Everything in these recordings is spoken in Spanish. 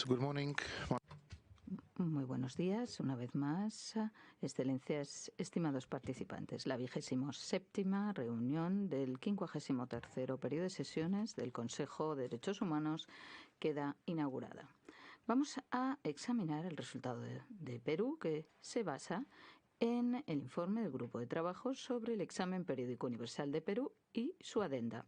So good morning. Muy buenos días, una vez más, excelencias, estimados participantes. La 27ª reunión del 53º periodo de sesiones del Consejo de Derechos Humanos queda inaugurada. Vamos a examinar el resultado de Perú, que se basa en el informe del Grupo de Trabajo sobre el examen periódico universal de Perú y su adenda.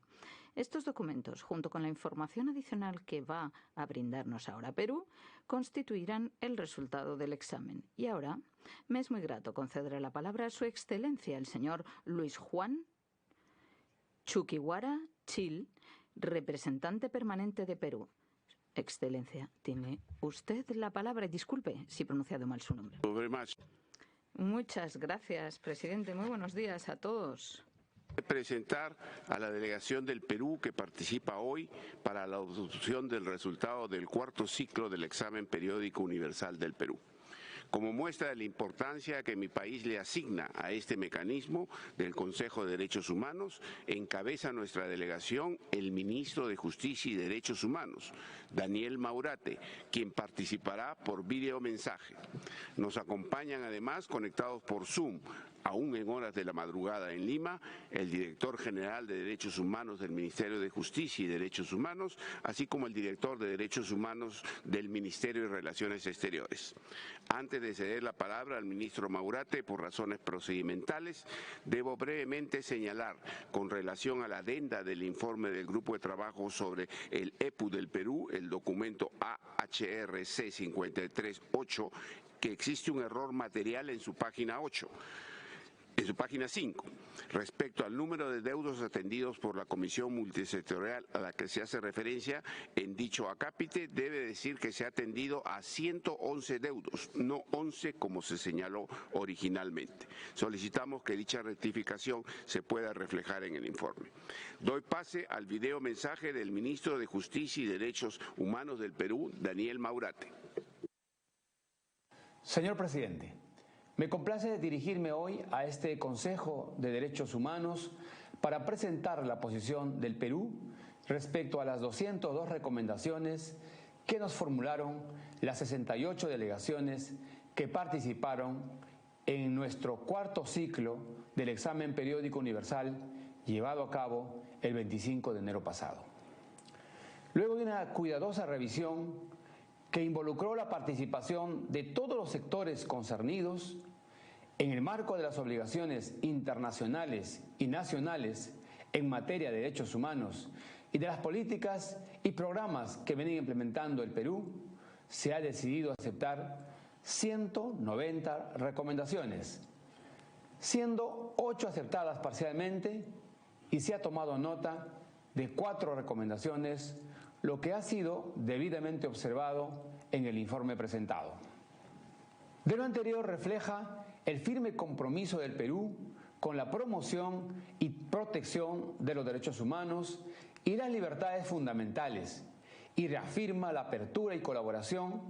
Estos documentos, junto con la información adicional que va a brindarnos ahora Perú, constituirán el resultado del examen. Y ahora me es muy grato conceder la palabra a Su Excelencia, el señor Luis Juan Chuquiguara Chil, representante permanente de Perú. Excelencia, tiene usted la palabra. Disculpe si he pronunciado mal su nombre. Muchas gracias, presidente. Muy buenos días a todos. Presentar a la delegación del Perú que participa hoy para la adopción del resultado del cuarto ciclo del examen periódico universal del Perú. Como muestra de la importancia que mi país le asigna a este mecanismo del Consejo de Derechos Humanos, encabeza nuestra delegación el ministro de Justicia y Derechos Humanos, Daniel Maurate, quien participará por videomensaje. Nos acompañan además, conectados por Zoom, aún en horas de la madrugada en Lima, el director general de Derechos Humanos del Ministerio de Justicia y Derechos Humanos, así como el director de Derechos Humanos del Ministerio de Relaciones Exteriores. Antes de ceder la palabra al ministro Maurate por razones procedimentales, debo brevemente señalar, con relación a la adenda del informe del Grupo de Trabajo sobre el EPU del Perú, el documento AHRC 538, que existe un error material en su página 8. En su página 5, respecto al número de deudos atendidos por la Comisión Multisectorial a la que se hace referencia en dicho acápite, debe decir que se ha atendido a 111 deudos, no 11 como se señaló originalmente. Solicitamos que dicha rectificación se pueda reflejar en el informe. Doy pase al video mensaje del ministro de Justicia y Derechos Humanos del Perú, Daniel Maurate. Señor presidente, me complace dirigirme hoy a este Consejo de Derechos Humanos para presentar la posición del Perú respecto a las 202 recomendaciones que nos formularon las 68 delegaciones que participaron en nuestro cuarto ciclo del examen periódico universal llevado a cabo el 25 de enero pasado. Luego de una cuidadosa revisión que involucró la participación de todos los sectores concernidos en el marco de las obligaciones internacionales y nacionales en materia de derechos humanos y de las políticas y programas que viene implementando el Perú, se ha decidido aceptar 190 recomendaciones, siendo 8 aceptadas parcialmente y se ha tomado nota de 4 recomendaciones, lo que ha sido debidamente observado en el informe presentado. De lo anterior refleja el firme compromiso del Perú con la promoción y protección de los derechos humanos y las libertades fundamentales y reafirma la apertura y colaboración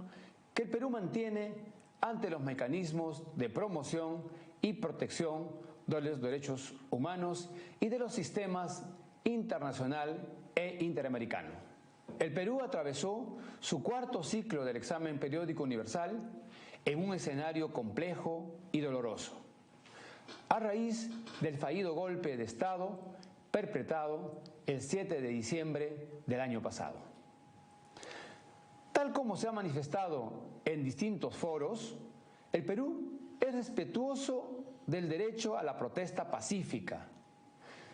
que el Perú mantiene ante los mecanismos de promoción y protección de los derechos humanos y de los sistemas internacional e interamericano. El Perú atravesó su cuarto ciclo del examen periódico universal en un escenario complejo y doloroso, a raíz del fallido golpe de Estado perpetrado el 7 de diciembre del año pasado. Tal como se ha manifestado en distintos foros, el Perú es respetuoso del derecho a la protesta pacífica.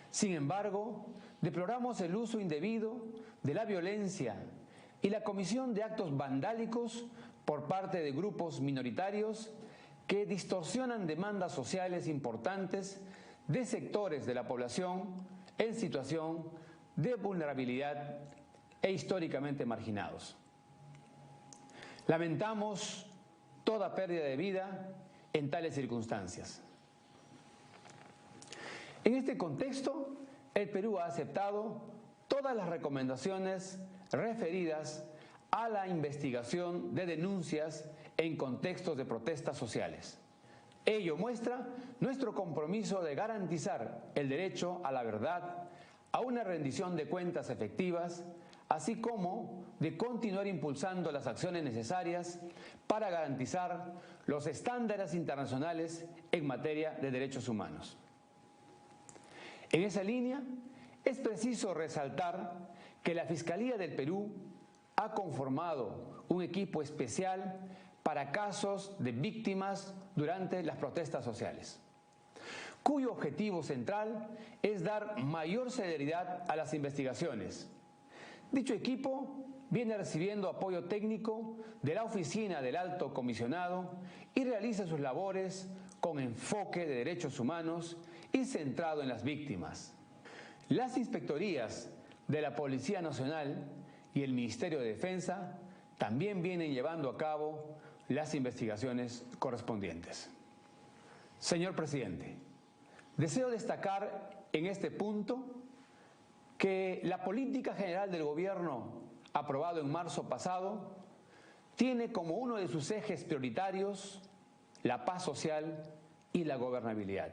Sin embargo, deploramos el uso indebido de la violencia y la comisión de actos vandálicos por parte de grupos minoritarios que distorsionan demandas sociales importantes de sectores de la población en situación de vulnerabilidad e históricamente marginados. Lamentamos toda pérdida de vida en tales circunstancias. En este contexto, el Perú ha aceptado todas las recomendaciones referidas a la investigación de denuncias en contextos de protestas sociales. Ello muestra nuestro compromiso de garantizar el derecho a la verdad, a una rendición de cuentas efectivas, así como de continuar impulsando las acciones necesarias para garantizar los estándares internacionales en materia de derechos humanos. En esa línea, es preciso resaltar que la Fiscalía del Perú ha conformado un equipo especial para casos de víctimas durante las protestas sociales, cuyo objetivo central es dar mayor celeridad a las investigaciones. Dicho equipo viene recibiendo apoyo técnico de la Oficina del Alto Comisionado y realiza sus labores con enfoque de derechos humanos y centrado en las víctimas. Las inspectorías de la Policía Nacional y el Ministerio de Defensa también vienen llevando a cabo las investigaciones correspondientes. Señor presidente, deseo destacar en este punto que la política general del gobierno aprobado en marzo pasado tiene como uno de sus ejes prioritarios la paz social y la gobernabilidad,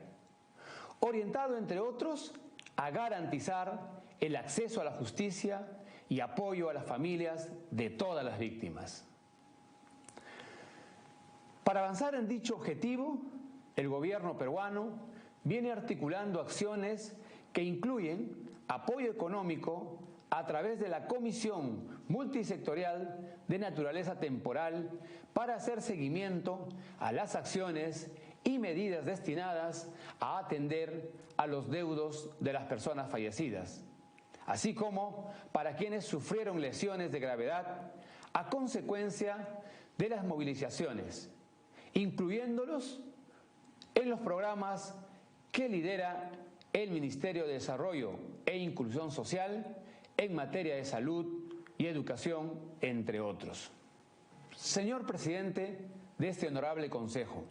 orientado entre otros a garantizar el acceso a la justicia y apoyo a las familias de todas las víctimas. Para avanzar en dicho objetivo, el gobierno peruano viene articulando acciones que incluyen apoyo económico a través de la Comisión Multisectorial de Naturaleza Temporal para hacer seguimiento a las acciones y medidas destinadas a atender a los deudos de las personas fallecidas, así como para quienes sufrieron lesiones de gravedad a consecuencia de las movilizaciones, incluyéndolos en los programas que lidera el Ministerio de Desarrollo e Inclusión Social en materia de salud y educación, entre otros. Señor presidente de este honorable Consejo,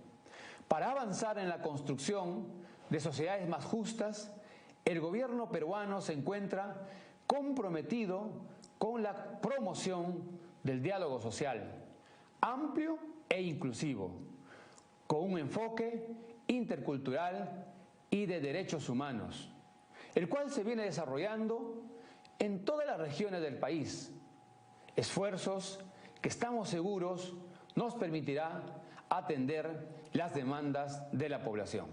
para avanzar en la construcción de sociedades más justas, el gobierno peruano se encuentra comprometido con la promoción del diálogo social, amplio e inclusivo, con un enfoque intercultural y de derechos humanos, el cual se viene desarrollando en todas las regiones del país, esfuerzos que estamos seguros nos permitirá atender las demandas de la población.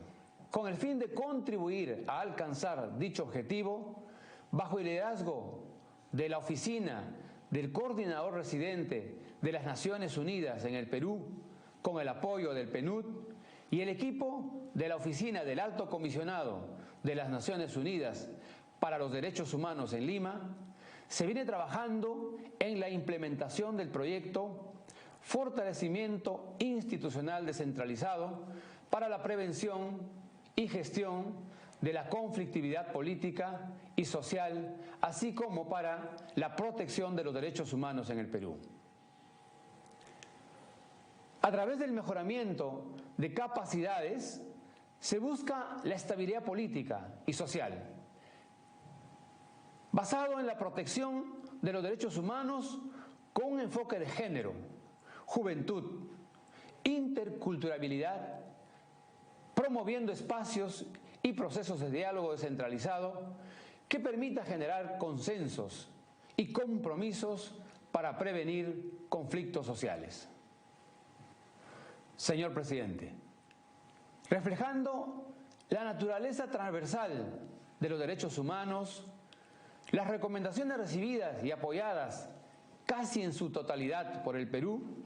Con el fin de contribuir a alcanzar dicho objetivo, bajo el liderazgo de la Oficina del Coordinador Residente de las Naciones Unidas en el Perú, con el apoyo del PNUD y el equipo de la Oficina del Alto Comisionado de las Naciones Unidas para los Derechos Humanos en Lima, se viene trabajando en la implementación del proyecto Fortalecimiento Institucional Descentralizado para la prevención y gestión de la conflictividad política y social, así como para la protección de los derechos humanos en el Perú. A través del mejoramiento de capacidades se busca la estabilidad política y social, basado en la protección de los derechos humanos con un enfoque de género, juventud, interculturalidad, promoviendo espacios y procesos de diálogo descentralizado que permita generar consensos y compromisos para prevenir conflictos sociales. Señor presidente, reflejando la naturaleza transversal de los derechos humanos, las recomendaciones recibidas y apoyadas casi en su totalidad por el Perú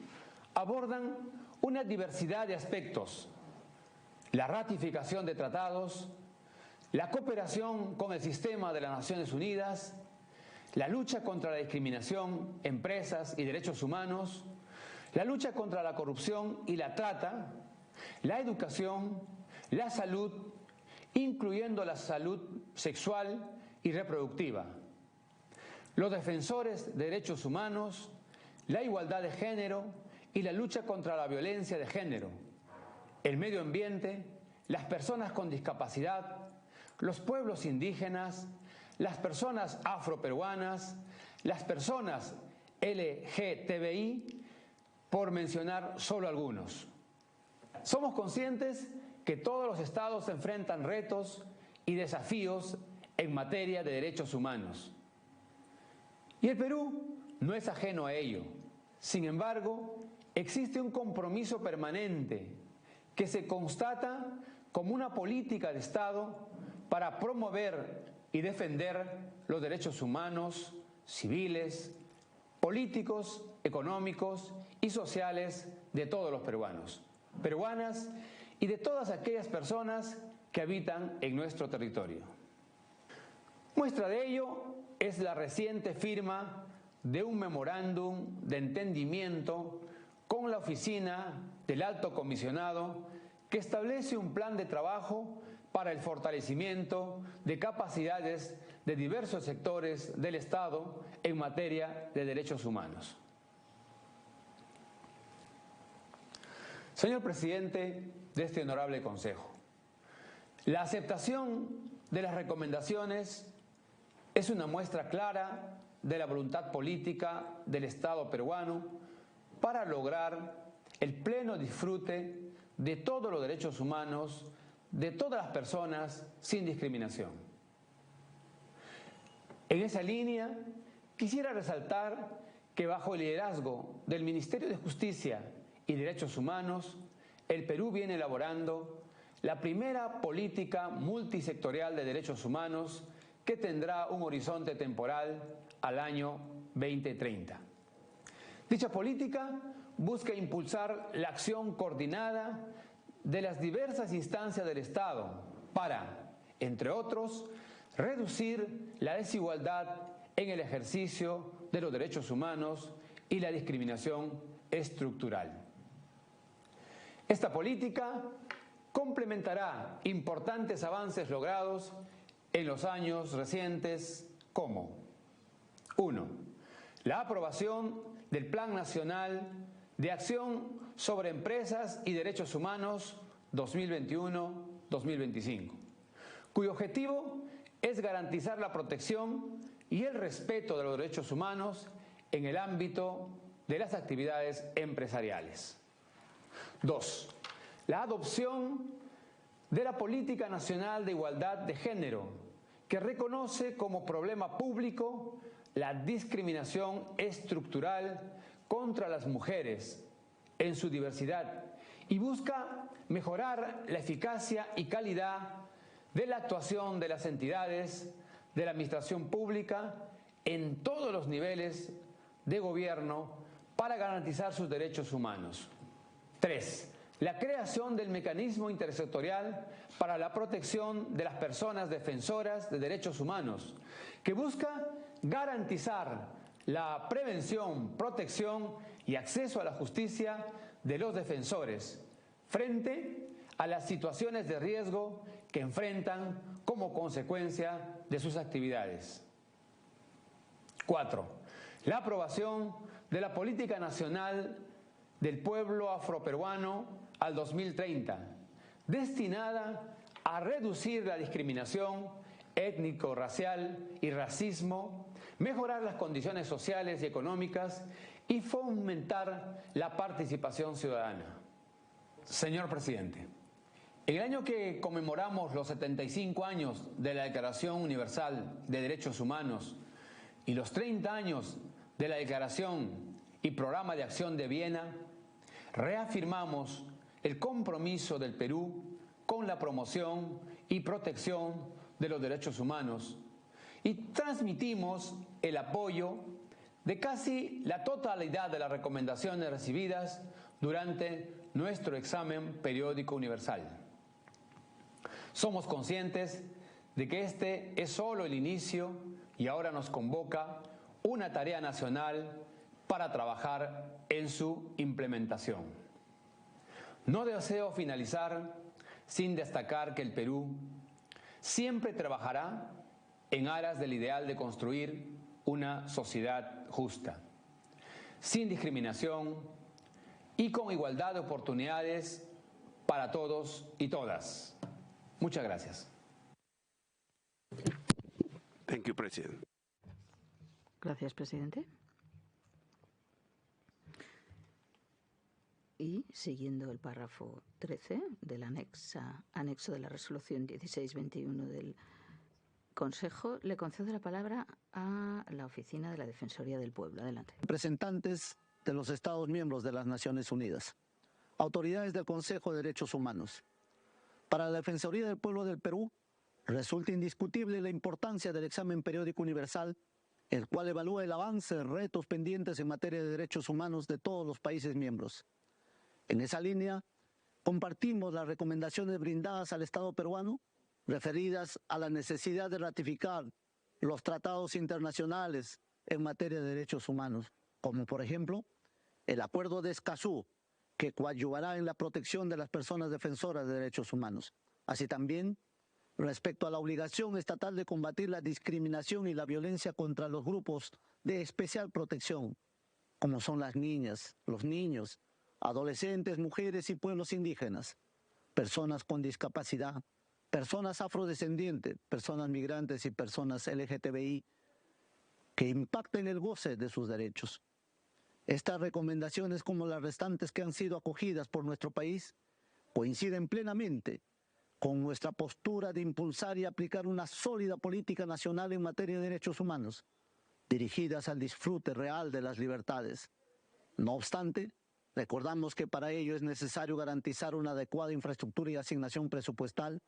abordan una diversidad de aspectos: la ratificación de tratados, la cooperación con el sistema de las Naciones Unidas, la lucha contra la discriminación, empresas y derechos humanos, la lucha contra la corrupción y la trata, la educación, la salud, incluyendo la salud sexual y reproductiva, los defensores de derechos humanos, la igualdad de género y la lucha contra la violencia de género, el medio ambiente, las personas con discapacidad, los pueblos indígenas, las personas afroperuanas, las personas LGTBI, por mencionar solo algunos. Somos conscientes que todos los estados enfrentan retos y desafíos en materia de derechos humanos. Y el Perú no es ajeno a ello. Sin embargo, existe un compromiso permanente que se constata como una política de Estado para promover y defender los derechos humanos, civiles, políticos, económicos y sociales de todos los peruanos, peruanas y de todas aquellas personas que habitan en nuestro territorio. Muestra de ello es la reciente firma de un memorándum de entendimiento con la Oficina del Alto Comisionado que establece un plan de trabajo para el fortalecimiento de capacidades de diversos sectores del Estado en materia de derechos humanos. Señor presidente de este honorable Consejo, la aceptación de las recomendaciones es una muestra clara de la voluntad política del Estado peruano para lograr el pleno disfrute de todos los derechos humanos de todas las personas sin discriminación. En esa línea, quisiera resaltar que bajo el liderazgo del Ministerio de Justicia y Derechos Humanos, el Perú viene elaborando la primera política multisectorial de derechos humanos que tendrá un horizonte temporal al año 2030. Dicha política busca impulsar la acción coordinada de las diversas instancias del Estado para, entre otros, reducir la desigualdad en el ejercicio de los derechos humanos y la discriminación estructural. Esta política complementará importantes avances logrados en los años recientes como 1. La aprobación del Plan Nacional de Acción sobre Empresas y Derechos Humanos 2021-2025, cuyo objetivo es garantizar la protección y el respeto de los derechos humanos en el ámbito de las actividades empresariales. 2. La adopción de la Política Nacional de Igualdad de Género, que reconoce como problema público la discriminación estructural contra las mujeres en su diversidad y busca mejorar la eficacia y calidad de la actuación de las entidades de la administración pública en todos los niveles de gobierno para garantizar sus derechos humanos. 3. La creación del mecanismo intersectorial para la protección de las personas defensoras de derechos humanos, que busca garantizar la prevención, protección y acceso a la justicia de los defensores frente a las situaciones de riesgo que enfrentan como consecuencia de sus actividades. 4. La aprobación de la Política Nacional del Pueblo Afroperuano al 2030, destinada a reducir la discriminación étnico-racial y racismo, mejorar las condiciones sociales y económicas y fomentar la participación ciudadana. Señor presidente, en el año que conmemoramos los 75 años de la Declaración Universal de Derechos Humanos y los 30 años de la Declaración y Programa de Acción de Viena, reafirmamos el compromiso del Perú con la promoción y protección de los derechos humanos y transmitimos el apoyo de casi la totalidad de las recomendaciones recibidas durante nuestro examen periódico universal. Somos conscientes de que este es solo el inicio y ahora nos convoca una tarea nacional para trabajar en su implementación. No deseo finalizar sin destacar que el Perú siempre trabajará en aras del ideal de construir una sociedad justa, sin discriminación y con igualdad de oportunidades para todos y todas. Muchas gracias. Thank you, President. Gracias, presidente. Y siguiendo el párrafo 13 del anexo de la resolución 1621 del Consejo, le concedo la palabra a la Oficina de la Defensoría del Pueblo. Adelante. Representantes de los Estados miembros de las Naciones Unidas, autoridades del Consejo de Derechos Humanos. Para la Defensoría del Pueblo del Perú, resulta indiscutible la importancia del examen periódico universal, el cual evalúa el avance de retos pendientes en materia de derechos humanos de todos los países miembros. En esa línea, compartimos las recomendaciones brindadas al Estado peruano referidas a la necesidad de ratificar los tratados internacionales en materia de derechos humanos, como por ejemplo el Acuerdo de Escazú, que coadyuvará en la protección de las personas defensoras de derechos humanos. Así también, respecto a la obligación estatal de combatir la discriminación y la violencia contra los grupos de especial protección, como son las niñas, los niños, adolescentes, mujeres y pueblos indígenas, personas con discapacidad, personas afrodescendientes, personas migrantes y personas LGTBI, que impacten el goce de sus derechos. Estas recomendaciones, como las restantes que han sido acogidas por nuestro país, coinciden plenamente con nuestra postura de impulsar y aplicar una sólida política nacional en materia de derechos humanos, dirigidas al disfrute real de las libertades. No obstante, recordamos que para ello es necesario garantizar una adecuada infraestructura y asignación presupuestal,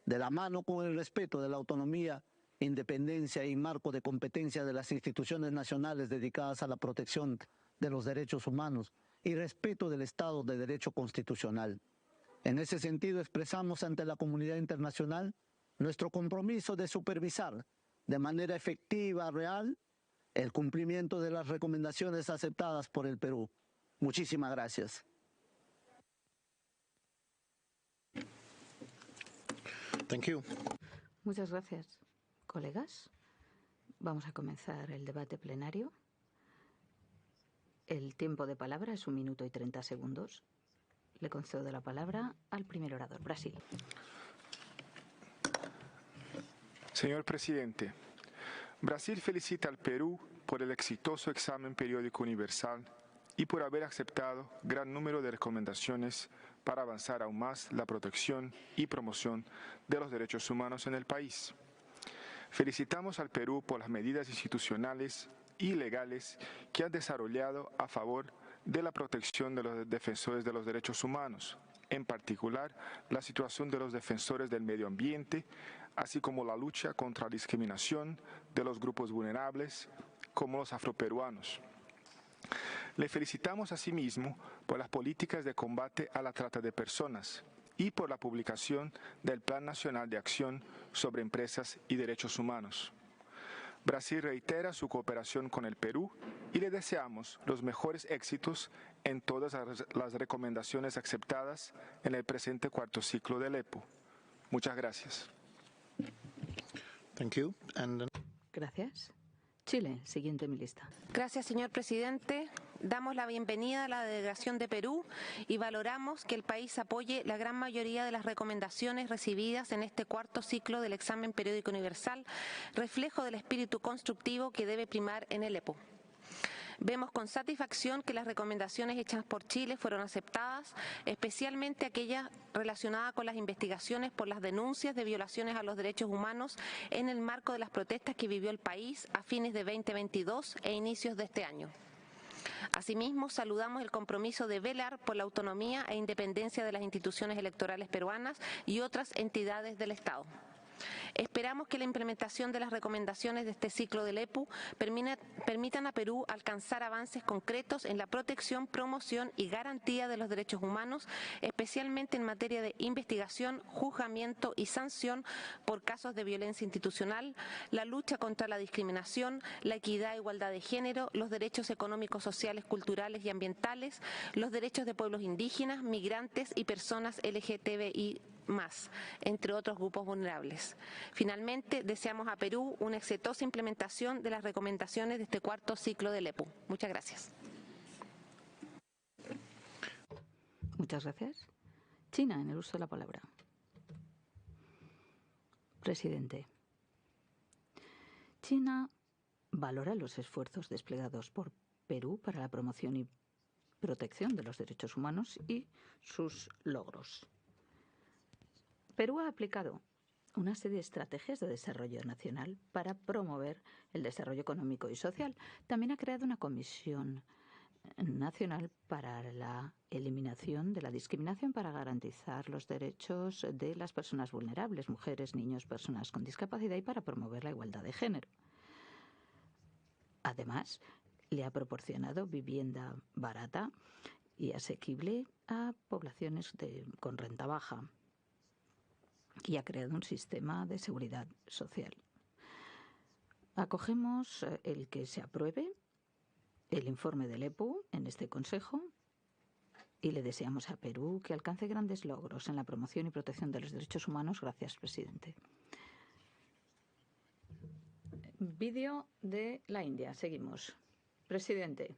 de la mano con el respeto de la autonomía, independencia y marco de competencia de las instituciones nacionales dedicadas a la protección de los derechos humanos y respeto del Estado de Derecho constitucional. En ese sentido, expresamos ante la comunidad internacional nuestro compromiso de supervisar de manera efectiva, real, el cumplimiento de las recomendaciones aceptadas por el Perú. Muchísimas gracias. Thank you. Muchas gracias, colegas. Vamos a comenzar el debate plenario. El tiempo de palabra es 1 minuto y 30 segundos. Le concedo la palabra al primer orador, Brasil. Señor presidente, Brasil felicita al Perú por el exitoso examen periódico universal y por haber aceptado gran número de recomendaciones para avanzar aún más la protección y promoción de los derechos humanos en el país. Felicitamos al Perú por las medidas institucionales y legales que han desarrollado a favor de la protección de los defensores de los derechos humanos, en particular la situación de los defensores del medio ambiente, así como la lucha contra la discriminación de los grupos vulnerables, como los afroperuanos. Le felicitamos asimismo por las políticas de combate a la trata de personas y por la publicación del Plan Nacional de Acción sobre Empresas y Derechos Humanos. Brasil reitera su cooperación con el Perú y le deseamos los mejores éxitos en todas las recomendaciones aceptadas en el presente cuarto ciclo del EPU. Muchas gracias. Thank you. Gracias. Chile, siguiente en mi lista. Gracias, señor presidente. Damos la bienvenida a la delegación de Perú y valoramos que el país apoye la gran mayoría de las recomendaciones recibidas en este cuarto ciclo del examen periódico universal, reflejo del espíritu constructivo que debe primar en el EPU. Vemos con satisfacción que las recomendaciones hechas por Chile fueron aceptadas, especialmente aquellas relacionadas con las investigaciones por las denuncias de violaciones a los derechos humanos en el marco de las protestas que vivió el país a fines de 2022 e inicios de este año. Asimismo, saludamos el compromiso de velar por la autonomía e independencia de las instituciones electorales peruanas y otras entidades del Estado. Esperamos que la implementación de las recomendaciones de este ciclo del EPU permitan a Perú alcanzar avances concretos en la protección, promoción y garantía de los derechos humanos, especialmente en materia de investigación, juzgamiento y sanción por casos de violencia institucional, la lucha contra la discriminación, la equidad e igualdad de género, los derechos económicos, sociales, culturales y ambientales, los derechos de pueblos indígenas, migrantes y personas LGTBI+, entre otros grupos vulnerables. Finalmente, deseamos a Perú una exitosa implementación de las recomendaciones de este cuarto ciclo del EPU. Muchas gracias. Muchas gracias. China, en el uso de la palabra. Presidente. China valora los esfuerzos desplegados por Perú para la promoción y protección de los derechos humanos y sus logros. Perú ha aplicado una serie de estrategias de desarrollo nacional para promover el desarrollo económico y social. También ha creado una comisión nacional para la eliminación de la discriminación para garantizar los derechos de las personas vulnerables, mujeres, niños, personas con discapacidad y para promover la igualdad de género. Además, le ha proporcionado vivienda barata y asequible a poblaciones con renta baja y ha creado un sistema de seguridad social. Acogemos el que se apruebe el informe del EPU en este Consejo y le deseamos a Perú que alcance grandes logros en la promoción y protección de los derechos humanos. Gracias, presidente. Vídeo de la India. Seguimos. Presidente.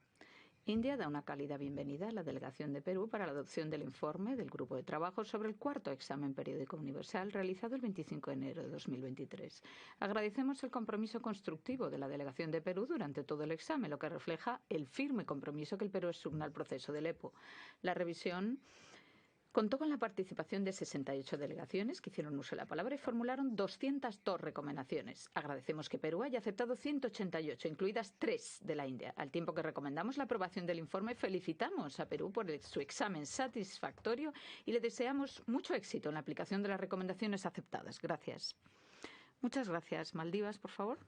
India da una cálida bienvenida a la delegación de Perú para la adopción del informe del Grupo de Trabajo sobre el cuarto examen periódico universal realizado el 25 de enero de 2023. Agradecemos el compromiso constructivo de la delegación de Perú durante todo el examen, lo que refleja el firme compromiso que el Perú asigna al proceso del EPU. La revisión contó con la participación de 68 delegaciones que hicieron uso de la palabra y formularon 202 recomendaciones. Agradecemos que Perú haya aceptado 188, incluidas 3 de la India. Al tiempo que recomendamos la aprobación del informe, felicitamos a Perú por su examen satisfactorio y le deseamos mucho éxito en la aplicación de las recomendaciones aceptadas. Gracias. Muchas gracias. Maldivas, por favor.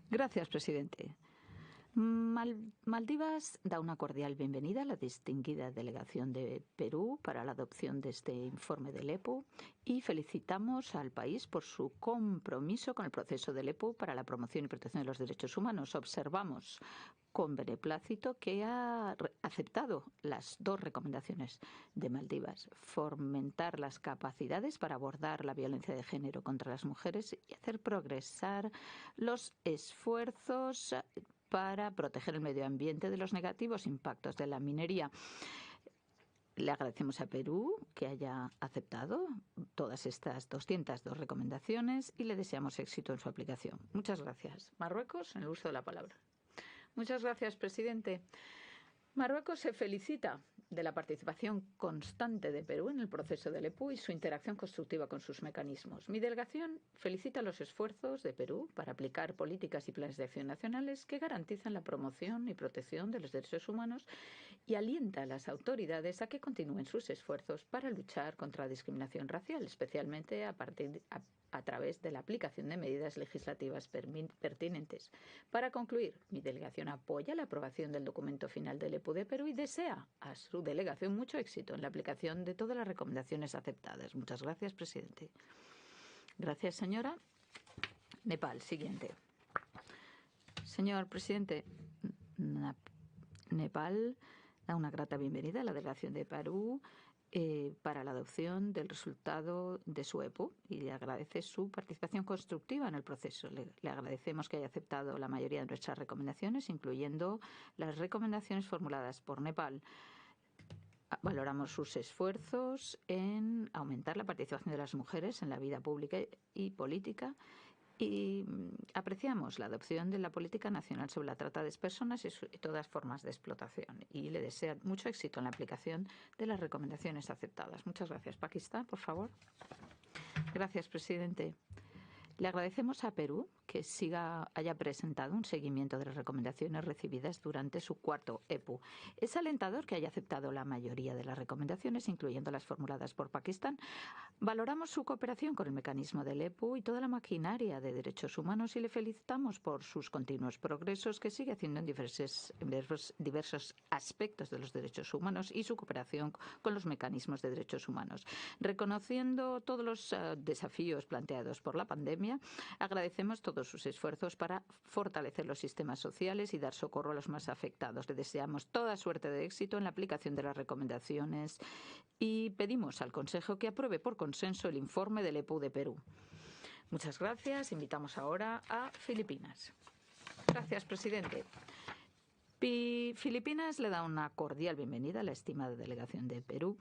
Gracias, presidente. Maldivas da una cordial bienvenida a la distinguida delegación de Perú para la adopción de este informe del EPU y felicitamos al país por su compromiso con el proceso del EPU para la promoción y protección de los derechos humanos. Observamos con beneplácito que ha aceptado las 2 recomendaciones de Maldivas: fomentar las capacidades para abordar la violencia de género contra las mujeres y hacer progresar los esfuerzos para proteger el medio ambiente de los negativos impactos de la minería. Le agradecemos a Perú que haya aceptado todas estas 202 recomendaciones y le deseamos éxito en su aplicación. Muchas gracias. Marruecos, en el uso de la palabra. Muchas gracias, presidente. Marruecos se felicita de la participación constante de Perú en el proceso del EPU y su interacción constructiva con sus mecanismos. Mi delegación felicita los esfuerzos de Perú para aplicar políticas y planes de acción nacionales que garantizan la promoción y protección de los derechos humanos y alienta a las autoridades a que continúen sus esfuerzos para luchar contra la discriminación racial, especialmente a través de la aplicación de medidas legislativas pertinentes. Para concluir, mi delegación apoya la aprobación del documento final del EPU de Perú y desea a su delegación mucho éxito en la aplicación de todas las recomendaciones aceptadas. Muchas gracias, presidente. Gracias, señora. Nepal, siguiente. Señor presidente, Nepal da una grata bienvenida a la delegación de Perú para la adopción del resultado de su EPU y le agradece su participación constructiva en el proceso. Le agradecemos que haya aceptado la mayoría de nuestras recomendaciones, incluyendo las recomendaciones formuladas por Nepal. Valoramos sus esfuerzos en aumentar la participación de las mujeres en la vida pública y política y apreciamos la adopción de la política nacional sobre la trata de personas y todas formas de explotación y le desea mucho éxito en la aplicación de las recomendaciones aceptadas. Muchas gracias. Pakistán, por favor. Gracias, presidente. Le agradecemos a Perú que haya presentado un seguimiento de las recomendaciones recibidas durante su cuarto EPU. Es alentador que haya aceptado la mayoría de las recomendaciones, incluyendo las formuladas por Pakistán. Valoramos su cooperación con el mecanismo del EPU y toda la maquinaria de derechos humanos y le felicitamos por sus continuos progresos que sigue haciendo en diversos aspectos de los derechos humanos y su cooperación con los mecanismos de derechos humanos. Reconociendo todos los desafíos planteados por la pandemia, agradecemos todos sus esfuerzos para fortalecer los sistemas sociales y dar socorro a los más afectados. Le deseamos toda suerte de éxito en la aplicación de las recomendaciones y pedimos al Consejo que apruebe por consenso el informe del EPU de Perú. Muchas gracias. Invitamos ahora a Filipinas. Gracias, presidente. Filipinas le da una cordial bienvenida a la estimada delegación de Perú.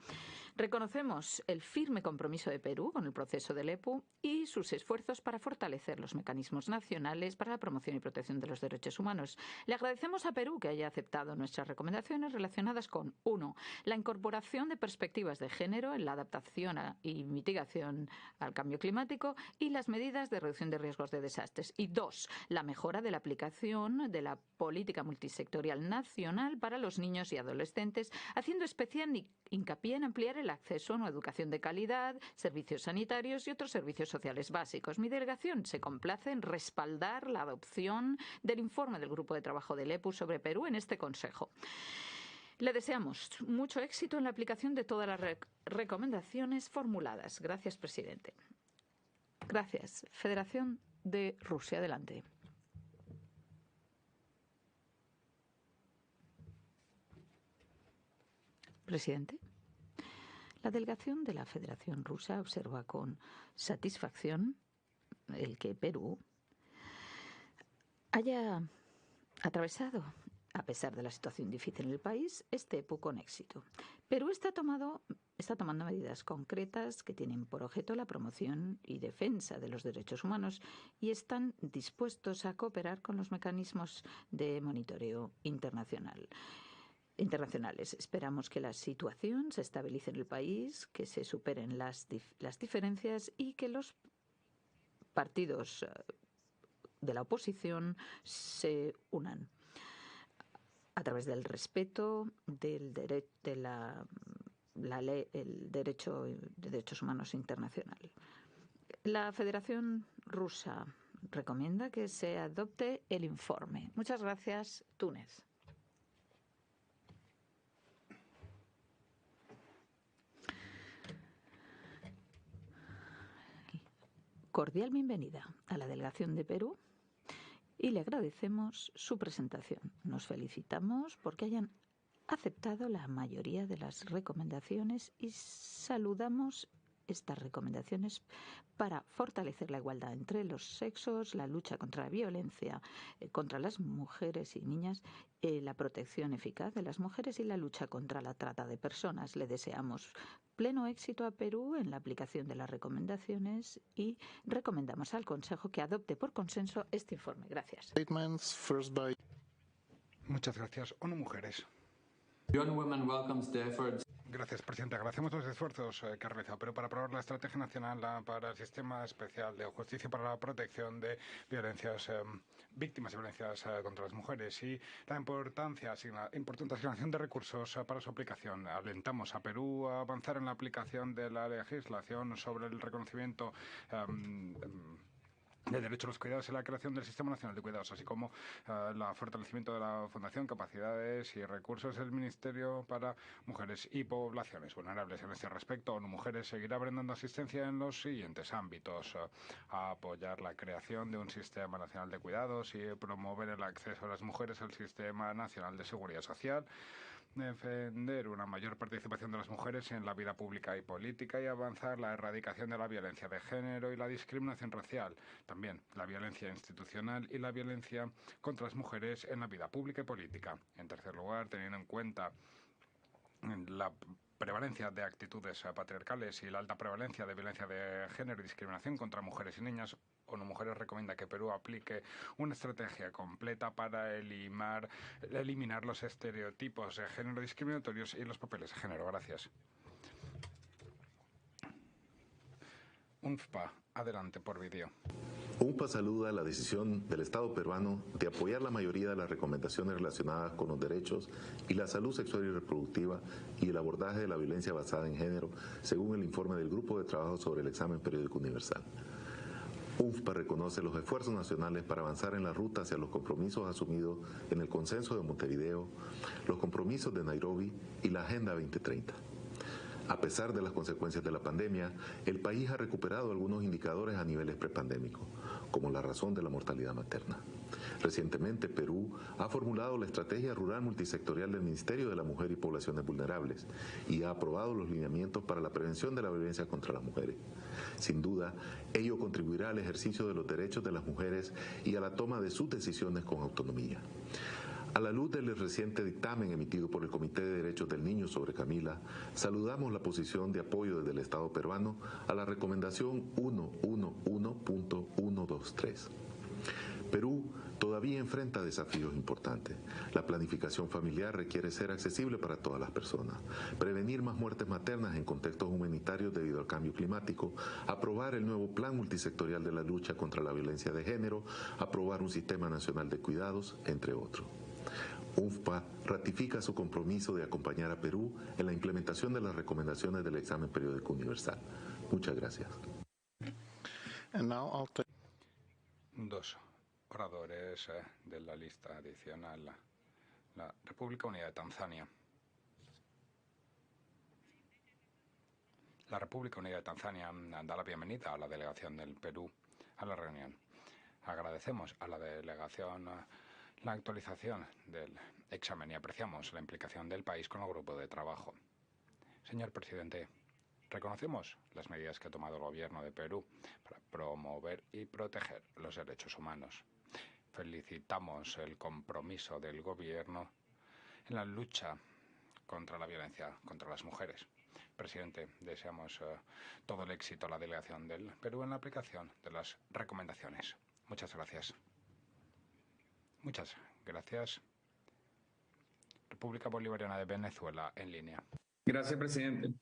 Reconocemos el firme compromiso de Perú con el proceso del EPU y sus esfuerzos para fortalecer los mecanismos nacionales para la promoción y protección de los derechos humanos. Le agradecemos a Perú que haya aceptado nuestras recomendaciones relacionadas con 1. La incorporación de perspectivas de género en la adaptación y mitigación al cambio climático y las medidas de reducción de riesgos de desastres. Y 2. La mejora de la aplicación de la política multisectorial nacional para los niños y adolescentes, haciendo especial hincapié en ampliar el acceso a una educación de calidad, servicios sanitarios y otros servicios sociales básicos. Mi delegación se complace en respaldar la adopción del informe del Grupo de Trabajo del EPU sobre Perú en este Consejo. Le deseamos mucho éxito en la aplicación de todas las recomendaciones formuladas. Gracias, presidente. Gracias. Federación de Rusia, adelante. Presidente, la delegación de la Federación Rusa observa con satisfacción el que Perú haya atravesado, a pesar de la situación difícil en el país, este EPU con éxito. Perú está tomando medidas concretas que tienen por objeto la promoción y defensa de los derechos humanos y están dispuestos a cooperar con los mecanismos de monitoreo internacionales. Esperamos que la situación se estabilice en el país, que se superen las diferencias y que los partidos de la oposición se unan a través del respeto del la ley, el derecho de derechos humanos internacional. La Federación Rusa recomienda que se adopte el informe. Muchas gracias, Túnez. Cordial bienvenida a la delegación de Perú y le agradecemos su presentación. Nos felicitamos porque hayan aceptado la mayoría de las recomendaciones y saludamos estas recomendaciones para fortalecer la igualdad entre los sexos, la lucha contra la violencia contra las mujeres y niñas, la protección eficaz de las mujeres y la lucha contra la trata de personas. Le deseamos pleno éxito a Perú en la aplicación de las recomendaciones y recomendamos al Consejo que adopte por consenso este informe. Gracias. Muchas gracias. ONU Mujeres. Gracias, Presidenta. Agradecemos los esfuerzos que ha realizado Perú para aprobar la Estrategia Nacional para el Sistema Especial de Justicia para la Protección de Violencias, víctimas de violencias contra las mujeres y la importante asignación de recursos para su aplicación. Alentamos a Perú a avanzar en la aplicación de la legislación sobre el reconocimiento del derecho a los cuidados y la creación del Sistema Nacional de Cuidados, así como el fortalecimiento de la Fundación, capacidades y recursos del Ministerio para Mujeres y Poblaciones Vulnerables. En este respecto, ONU Mujeres seguirá brindando asistencia en los siguientes ámbitos: a apoyar la creación de un Sistema Nacional de Cuidados y promover el acceso de las mujeres al Sistema Nacional de Seguridad Social, defender una mayor participación de las mujeres en la vida pública y política y avanzar la erradicación de la violencia de género y la discriminación racial, también la violencia institucional y la violencia contra las mujeres en la vida pública y política. En tercer lugar, teniendo en cuenta la prevalencia de actitudes patriarcales y la alta prevalencia de violencia de género y discriminación contra mujeres y niñas, ONU Mujeres recomienda que Perú aplique una estrategia completa para eliminar los estereotipos de género discriminatorios y los papeles de género. Gracias. UNFPA, adelante por vídeo. UNFPA saluda la decisión del Estado peruano de apoyar la mayoría de las recomendaciones relacionadas con los derechos y la salud sexual y reproductiva y el abordaje de la violencia basada en género, según el informe del Grupo de Trabajo sobre el Examen Periódico Universal. UNFPA reconoce los esfuerzos nacionales para avanzar en la ruta hacia los compromisos asumidos en el Consenso de Montevideo, los compromisos de Nairobi y la Agenda 2030. A pesar de las consecuencias de la pandemia, el país ha recuperado algunos indicadores a niveles prepandémicos, como la razón de la mortalidad materna. Recientemente, Perú ha formulado la Estrategia Rural Multisectorial del Ministerio de la Mujer y Poblaciones Vulnerables y ha aprobado los lineamientos para la prevención de la violencia contra las mujeres. Sin duda, ello contribuirá al ejercicio de los derechos de las mujeres y a la toma de sus decisiones con autonomía. A la luz del reciente dictamen emitido por el Comité de Derechos del Niño sobre Camila, saludamos la posición de apoyo desde el Estado peruano a la recomendación 111.123. Perú todavía enfrenta desafíos importantes. La planificación familiar requiere ser accesible para todas las personas, prevenir más muertes maternas en contextos humanitarios debido al cambio climático, aprobar el nuevo Plan Multisectorial de la Lucha contra la Violencia de Género, aprobar un Sistema Nacional de Cuidados, entre otros. UNFPA ratifica su compromiso de acompañar a Perú en la implementación de las recomendaciones del examen periódico universal. Muchas gracias. Dos oradores de la lista adicional. La República Unida de Tanzania. La República Unida de Tanzania da la bienvenida a la delegación del Perú a la reunión. Agradecemos a la delegación la actualización del examen y apreciamos la implicación del país con el grupo de trabajo. Señor presidente, reconocemos las medidas que ha tomado el gobierno de Perú para promover y proteger los derechos humanos. Felicitamos el compromiso del gobierno en la lucha contra la violencia contra las mujeres. Presidente, deseamos todo el éxito a la delegación del Perú en la aplicación de las recomendaciones. Muchas gracias. Muchas gracias. República Bolivariana de Venezuela en línea. Gracias, presidente.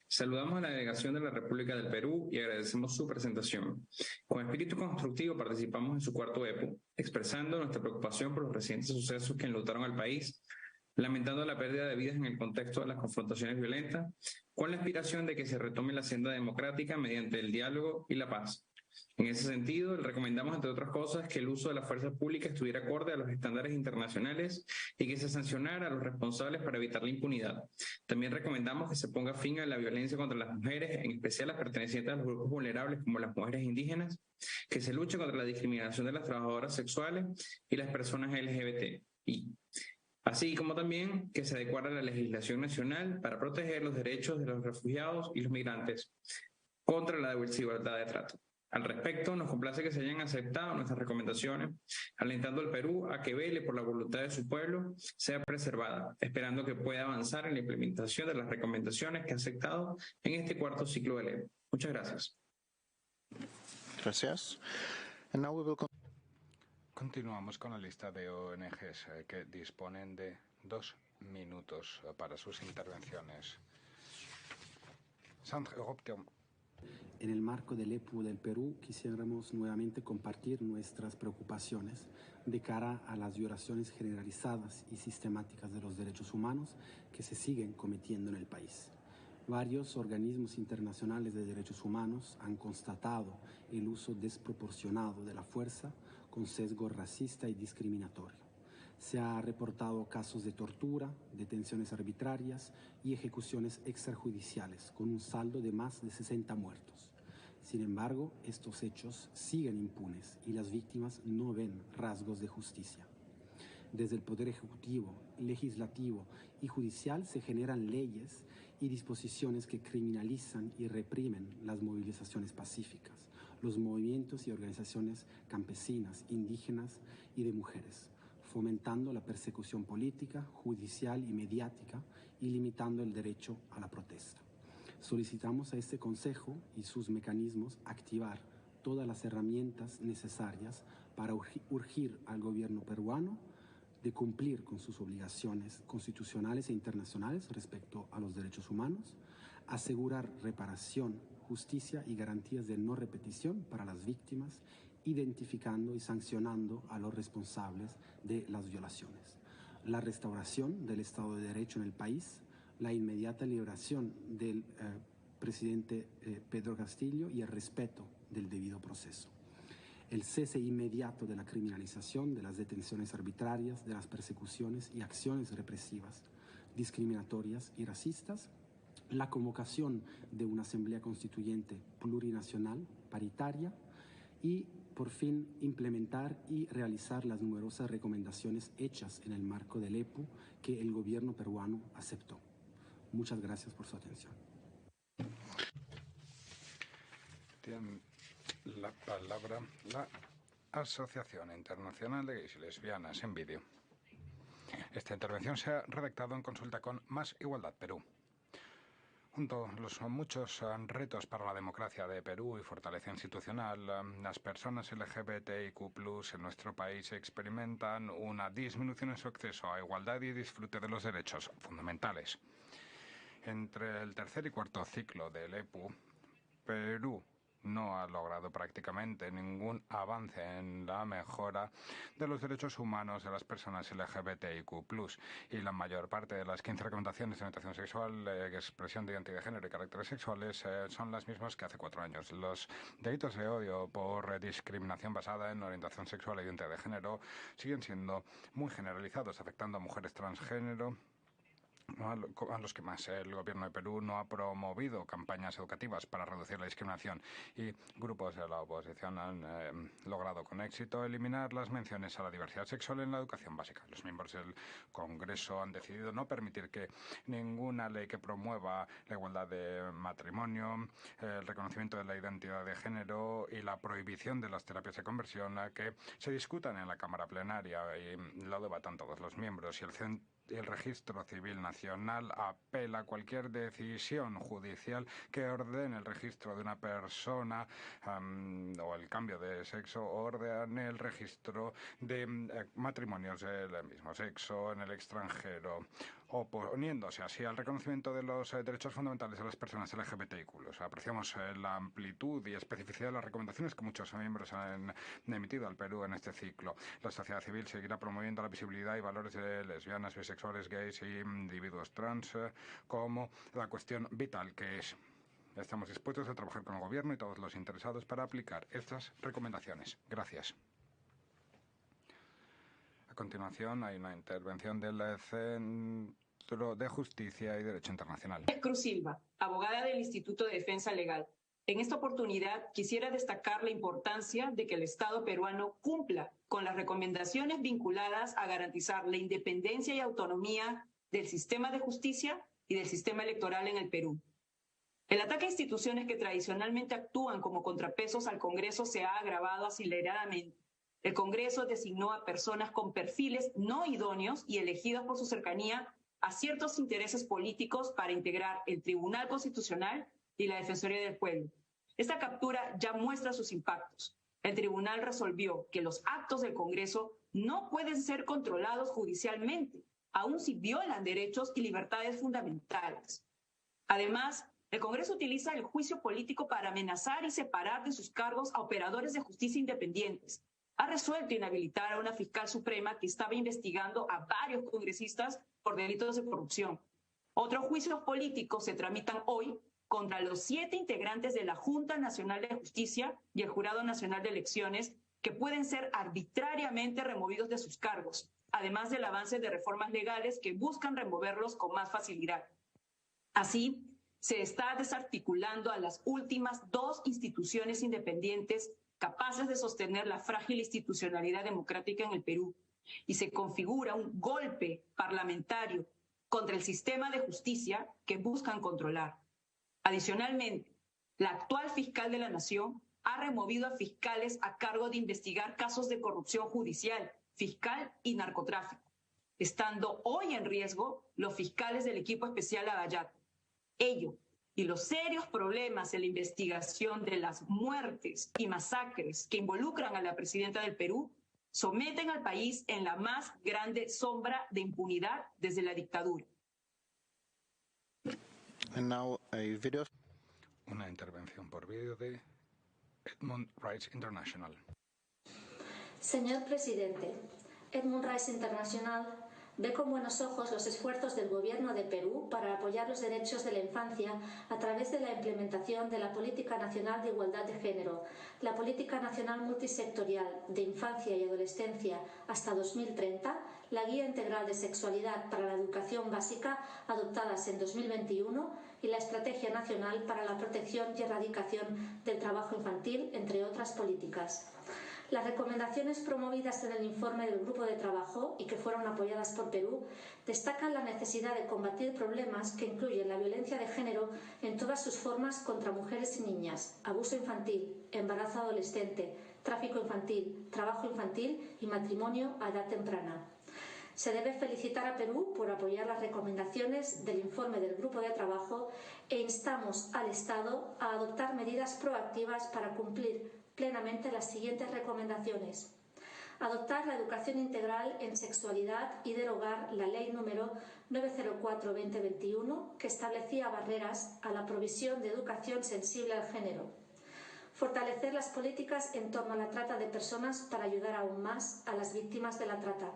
Saludamos a la delegación de la República del Perú y agradecemos su presentación. Con espíritu constructivo participamos en su cuarto EPU, expresando nuestra preocupación por los recientes sucesos que enlutaron al país, lamentando la pérdida de vidas en el contexto de las confrontaciones violentas, con la aspiración de que se retome la senda democrática mediante el diálogo y la paz. En ese sentido, le recomendamos, entre otras cosas, que el uso de la fuerza pública estuviera acorde a los estándares internacionales y que se sancionara a los responsables para evitar la impunidad. También recomendamos que se ponga fin a la violencia contra las mujeres, en especial las pertenecientes a los grupos vulnerables como las mujeres indígenas, que se luche contra la discriminación de las trabajadoras sexuales y las personas LGBTI. Así como también que se adecuara la legislación nacional para proteger los derechos de los refugiados y los migrantes contra la desigualdad de trato. Al respecto, nos complace que se hayan aceptado nuestras recomendaciones, alentando al Perú a que vele por la voluntad de su pueblo sea preservada, esperando que pueda avanzar en la implementación de las recomendaciones que ha aceptado en este cuarto ciclo de ley. Muchas gracias. Gracias. Continuamos con la lista de ONGs que disponen de 2 minutos para sus intervenciones. Centre Européen. En el marco del EPU del Perú, quisiéramos nuevamente compartir nuestras preocupaciones de cara a las violaciones generalizadas y sistemáticas de los derechos humanos que se siguen cometiendo en el país. Varios organismos internacionales de derechos humanos han constatado el uso desproporcionado de la fuerza con sesgo racista y discriminatorio. Se ha reportado casos de tortura, detenciones arbitrarias y ejecuciones extrajudiciales, con un saldo de más de 60 muertos. Sin embargo, estos hechos siguen impunes y las víctimas no ven rasgos de justicia. Desde el Poder Ejecutivo, Legislativo y Judicial se generan leyes y disposiciones que criminalizan y reprimen las movilizaciones pacíficas, los movimientos y organizaciones campesinas, indígenas y de mujeres, fomentando la persecución política, judicial y mediática y limitando el derecho a la protesta. Solicitamos a este Consejo y sus mecanismos activar todas las herramientas necesarias para urgir al gobierno peruano de cumplir con sus obligaciones constitucionales e internacionales respecto a los derechos humanos, asegurar reparación, justicia y garantías de no repetición para las víctimas, identificando y sancionando a los responsables de las violaciones, la restauración del Estado de Derecho en el país, la inmediata liberación del presidente Pedro Castillo y el respeto del debido proceso. El cese inmediato de la criminalización, de las detenciones arbitrarias, de las persecuciones y acciones represivas, discriminatorias y racistas, la convocación de una asamblea constituyente plurinacional, paritaria, y por fin implementar y realizar las numerosas recomendaciones hechas en el marco del EPU que el gobierno peruano aceptó. Muchas gracias por su atención. Tiene la palabra la Asociación Internacional de Gays y Lesbianas en Vídeo. Esta intervención se ha redactado en consulta con Más Igualdad Perú. Junto a los muchos retos para la democracia de Perú y fortaleza institucional, las personas LGBTIQ+ en nuestro país experimentan una disminución en su acceso a igualdad y disfrute de los derechos fundamentales. Entre el tercer y cuarto ciclo del EPU, Perú no ha logrado prácticamente ningún avance en la mejora de los derechos humanos de las personas LGBTIQ+, y la mayor parte de las 15 recomendaciones de orientación sexual, expresión de identidad de género y caracteres sexuales son las mismas que hace 4 años. Los delitos de odio por discriminación basada en orientación sexual e identidad de género siguen siendo muy generalizados, afectando a mujeres transgénero, a los que más. El gobierno de Perú no ha promovido campañas educativas para reducir la discriminación, y grupos de la oposición han logrado con éxito eliminar las menciones a la diversidad sexual en la educación básica. Los miembros del Congreso han decidido no permitir que ninguna ley que promueva la igualdad de matrimonio, el reconocimiento de la identidad de género y la prohibición de las terapias de conversión que se discutan en la Cámara Plenaria y lo debatan todos los miembros. Y el Registro Civil Nacional apela a cualquier decisión judicial que ordene el registro de una persona o el cambio de sexo, o ordene el registro de matrimonios del mismo sexo en el extranjero, oponiéndose así al reconocimiento de los derechos fundamentales de las personas LGBTIQ. Apreciamos la amplitud y especificidad de las recomendaciones que muchos miembros han emitido al Perú en este ciclo. La sociedad civil seguirá promoviendo la visibilidad y valores de lesbianas, bisexuales, gays y individuos trans como la cuestión vital que es. Estamos dispuestos a trabajar con el Gobierno y todos los interesados para aplicar estas recomendaciones. Gracias. A continuación hay una intervención del Centro de Justicia y Derecho Internacional. Cruz Silva, abogada del Instituto de Defensa Legal. En esta oportunidad quisiera destacar la importancia de que el Estado peruano cumpla con las recomendaciones vinculadas a garantizar la independencia y autonomía del sistema de justicia y del sistema electoral en el Perú. El ataque a instituciones que tradicionalmente actúan como contrapesos al Congreso se ha agravado aceleradamente. El Congreso designó a personas con perfiles no idóneos y elegidos por su cercanía a ciertos intereses políticos para integrar el Tribunal Constitucional y la Defensoría del Pueblo. Esta captura ya muestra sus impactos. El tribunal resolvió que los actos del Congreso no pueden ser controlados judicialmente, aun si violan derechos y libertades fundamentales. Además, el Congreso utiliza el juicio político para amenazar y separar de sus cargos a operadores de justicia independientes. Ha resuelto inhabilitar a una fiscal suprema que estaba investigando a varios congresistas por delitos de corrupción. Otros juicios políticos se tramitan hoy contra los 7 integrantes de la Junta Nacional de Justicia y el Jurado Nacional de Elecciones, que pueden ser arbitrariamente removidos de sus cargos, además del avance de reformas legales que buscan removerlos con más facilidad. Así, se está desarticulando a las últimas 2 instituciones independientes capaces de sostener la frágil institucionalidad democrática en el Perú, y se configura un golpe parlamentario contra el sistema de justicia que buscan controlar. Adicionalmente, la actual fiscal de la Nación ha removido a fiscales a cargo de investigar casos de corrupción judicial, fiscal y narcotráfico, estando hoy en riesgo los fiscales del equipo especial Lavallato. Ello y los serios problemas en la investigación de las muertes y masacres que involucran a la presidenta del Perú someten al país en la más grande sombra de impunidad desde la dictadura. Una intervención por vídeo de Edmund Rights International. Señor presidente, Edmund Rights International ve con buenos ojos los esfuerzos del Gobierno de Perú para apoyar los derechos de la infancia a través de la implementación de la Política Nacional de Igualdad de Género, la Política Nacional Multisectorial de Infancia y Adolescencia hasta 2030, la Guía Integral de Sexualidad para la Educación Básica adoptadas en 2021 y la Estrategia Nacional para la Protección y Erradicación del Trabajo Infantil, entre otras políticas. Las recomendaciones promovidas en el informe del Grupo de Trabajo y que fueron apoyadas por Perú destacan la necesidad de combatir problemas que incluyen la violencia de género en todas sus formas contra mujeres y niñas, abuso infantil, embarazo adolescente, tráfico infantil, trabajo infantil y matrimonio a edad temprana. Se debe felicitar a Perú por apoyar las recomendaciones del informe del Grupo de Trabajo e instamos al Estado a adoptar medidas proactivas para cumplir plenamente las siguientes recomendaciones. Adoptar la educación integral en sexualidad y derogar la Ley número 904/2021, que establecía barreras a la provisión de educación sensible al género. Fortalecer las políticas en torno a la trata de personas para ayudar aún más a las víctimas de la trata.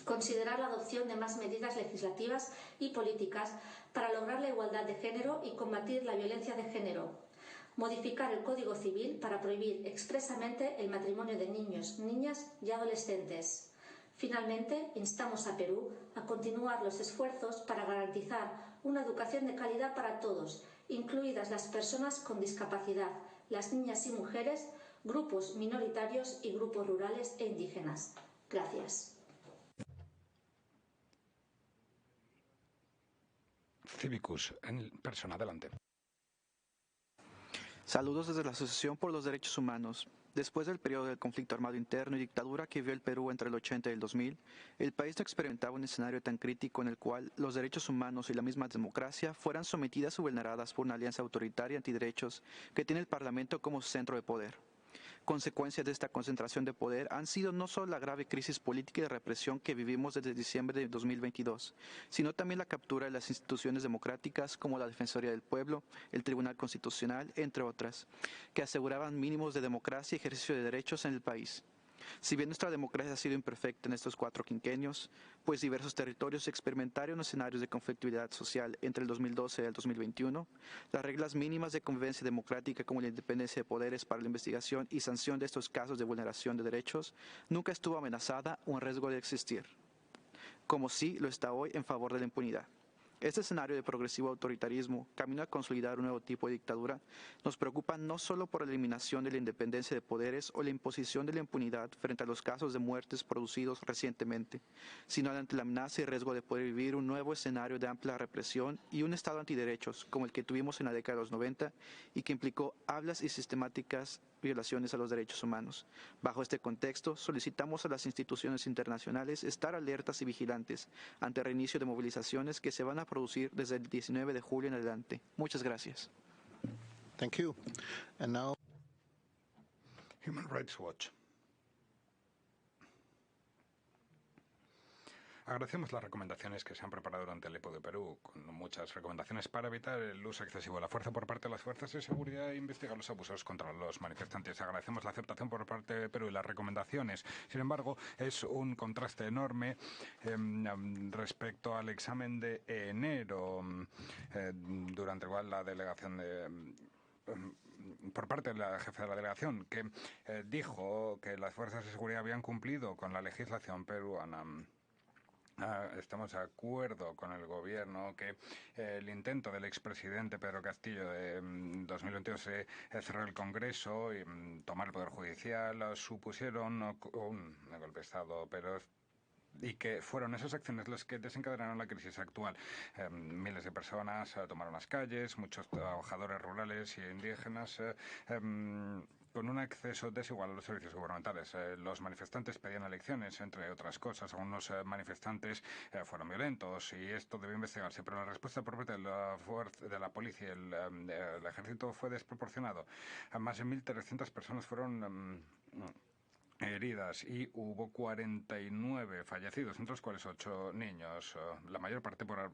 Considerar la adopción de más medidas legislativas y políticas para lograr la igualdad de género y combatir la violencia de género. Modificar el Código Civil para prohibir expresamente el matrimonio de niños, niñas y adolescentes. Finalmente, instamos a Perú a continuar los esfuerzos para garantizar una educación de calidad para todos, incluidas las personas con discapacidad, las niñas y mujeres, grupos minoritarios y grupos rurales e indígenas. Gracias. Cívicus, en persona, adelante. Saludos desde la Asociación por los Derechos Humanos. Después del periodo del conflicto armado interno y dictadura que vivió el Perú entre el 80 y el 2000, el país no experimentaba un escenario tan crítico en el cual los derechos humanos y la misma democracia fueran sometidas o vulneradas por una alianza autoritaria antiderechos que tiene el Parlamento como centro de poder. Consecuencias de esta concentración de poder han sido no solo la grave crisis política y de represión que vivimos desde diciembre de 2022, sino también la captura de las instituciones democráticas como la Defensoría del Pueblo, el Tribunal Constitucional, entre otras, que aseguraban mínimos de democracia y ejercicio de derechos en el país. Si bien nuestra democracia ha sido imperfecta en estos 4 quinquenios, pues diversos territorios experimentaron escenarios de conflictividad social entre el 2012 y el 2021, las reglas mínimas de convivencia democrática como la independencia de poderes para la investigación y sanción de estos casos de vulneración de derechos nunca estuvo amenazada o en riesgo de existir, como sí lo está hoy en favor de la impunidad. Este escenario de progresivo autoritarismo, camino a consolidar un nuevo tipo de dictadura, nos preocupa no solo por la eliminación de la independencia de poderes o la imposición de la impunidad frente a los casos de muertes producidos recientemente, sino ante la amenaza y riesgo de poder vivir un nuevo escenario de amplia represión y un Estado antiderechos como el que tuvimos en la década de los 90 y que implicó hablas y sistemáticas violaciones a los derechos humanos. Bajo este contexto, solicitamos a las instituciones internacionales estar alertas y vigilantes ante el reinicio de movilizaciones que se van a producir desde el 19 de julio en adelante. Muchas gracias. Thank you. And now Human Rights Watch. Agradecemos las recomendaciones que se han preparado durante el EPO de Perú, con muchas recomendaciones para evitar el uso excesivo de la fuerza por parte de las fuerzas de seguridad e investigar los abusos contra los manifestantes. Agradecemos la aceptación por parte de Perú y las recomendaciones. Sin embargo, es un contraste enorme respecto al examen de enero, durante el cual la delegación por parte de la jefa de la delegación, que dijo que las fuerzas de seguridad habían cumplido con la legislación peruana. Estamos de acuerdo con el gobierno que el intento del expresidente Pedro Castillo de 2022 de cerrar el Congreso y tomar el Poder Judicial supusieron un golpe de Estado, pero y que fueron esas acciones las que desencadenaron la crisis actual. Miles de personas tomaron las calles, muchos trabajadores rurales y indígenas con un acceso desigual a los servicios gubernamentales. Los manifestantes pedían elecciones, entre otras cosas. Algunos manifestantes fueron violentos y esto debe investigarse, pero la respuesta por parte de la policía y el ejército fue desproporcionado. Más de 1.300 personas fueron heridas y hubo 49 fallecidos, entre los cuales 8 niños, la mayor parte por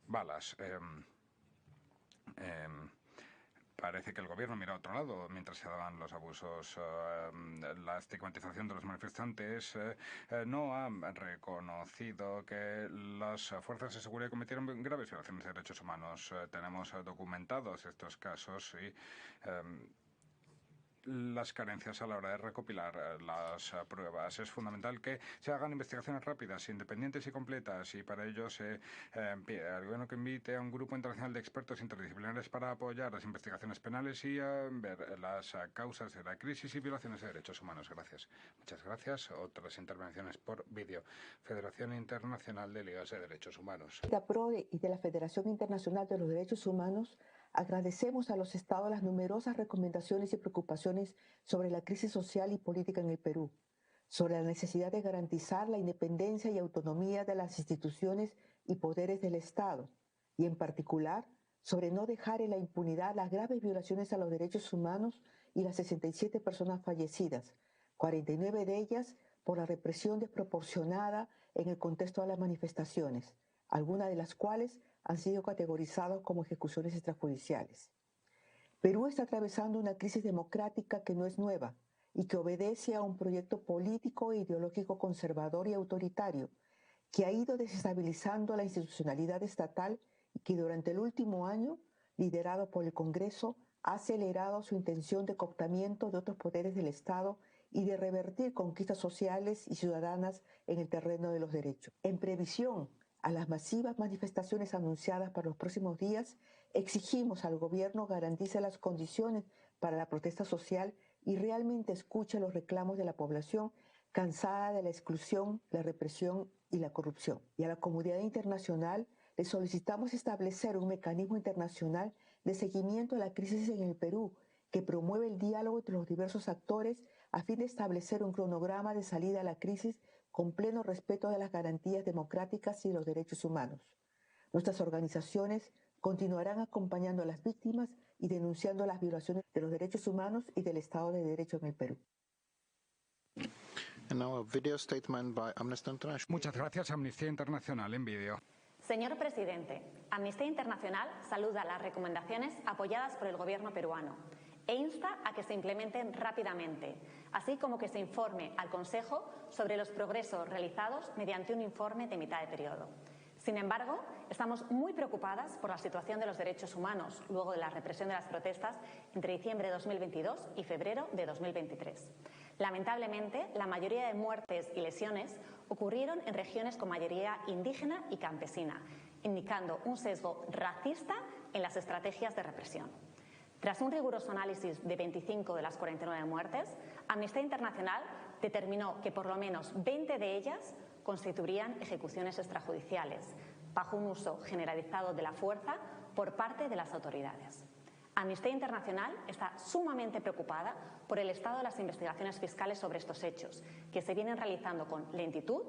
balas. Parece que el gobierno mira a otro lado mientras se daban los abusos. La estigmatización de los manifestantes no ha reconocido que las fuerzas de seguridad cometieron graves violaciones de derechos humanos. Tenemos documentados estos casos y las carencias a la hora de recopilar las pruebas. Es fundamental que se hagan investigaciones rápidas, independientes y completas, y para ello se pide al gobierno que invite a un grupo internacional de expertos interdisciplinares para apoyar las investigaciones penales y ver las causas de la crisis y violaciones de derechos humanos. Gracias. Muchas gracias. Otras intervenciones por vídeo. Federación Internacional de Ligas de Derechos Humanos. De APRODE y de la Federación Internacional de los Derechos Humanos, agradecemos a los Estados las numerosas recomendaciones y preocupaciones sobre la crisis social y política en el Perú. sobre la necesidad de garantizar la independencia y autonomía de las instituciones y poderes del Estado, y en particular sobre no dejar en la impunidad las graves violaciones a los derechos humanos y las 67 personas fallecidas, 49 de ellas por la represión desproporcionada en el contexto de las manifestaciones, algunas de las cuales han sido categorizadas como ejecuciones extrajudiciales. Perú está atravesando una crisis democrática que no es nueva y que obedece a un proyecto político e ideológico conservador y autoritario que ha ido desestabilizando la institucionalidad estatal y que durante el último año, liderado por el Congreso, ha acelerado su intención de cooptamiento de otros poderes del Estado y de revertir conquistas sociales y ciudadanas en el terreno de los derechos. En previsión a las masivas manifestaciones anunciadas para los próximos días, exigimos al gobierno garantice las condiciones para la protesta social y realmente escuche los reclamos de la población cansada de la exclusión, la represión y la corrupción. Y a la comunidad internacional le solicitamos establecer un mecanismo internacional de seguimiento a la crisis en el Perú que promueve el diálogo entre los diversos actores a fin de establecer un cronograma de salida a la crisis con pleno respeto de las garantías democráticas y los derechos humanos. Nuestras organizaciones continuarán acompañando a las víctimas y denunciando las violaciones de los derechos humanos y del Estado de Derecho en el Perú. And now a video statement by Amnesty International. Muchas gracias, Amnistía Internacional, en vídeo. Señor presidente, Amnistía Internacional saluda las recomendaciones apoyadas por el gobierno peruano e insta a que se implementen rápidamente, así como que se informe al Consejo sobre los progresos realizados mediante un informe de mitad de periodo. Sin embargo, estamos muy preocupadas por la situación de los derechos humanos luego de la represión de las protestas entre diciembre de 2022 y febrero de 2023. Lamentablemente, la mayoría de muertes y lesiones ocurrieron en regiones con mayoría indígena y campesina, indicando un sesgo racista en las estrategias de represión. Tras un riguroso análisis de 25 de las 49 muertes, Amnistía Internacional determinó que por lo menos 20 de ellas constituirían ejecuciones extrajudiciales, bajo un uso generalizado de la fuerza por parte de las autoridades. Amnistía Internacional está sumamente preocupada por el estado de las investigaciones fiscales sobre estos hechos, que se vienen realizando con lentitud,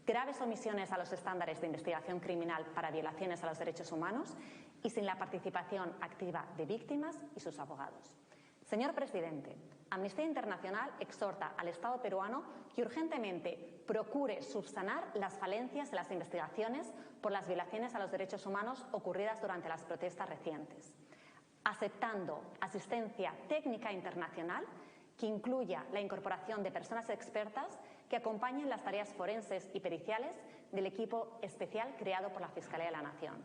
graves omisiones a los estándares de investigación criminal para violaciones a los derechos humanos y sin la participación activa de víctimas y sus abogados. Señor presidente, Amnistía Internacional exhorta al Estado peruano que urgentemente procure subsanar las falencias de las investigaciones por las violaciones a los derechos humanos ocurridas durante las protestas recientes, aceptando asistencia técnica internacional que incluya la incorporación de personas expertas que acompañen las tareas forenses y periciales del equipo especial creado por la Fiscalía de la Nación.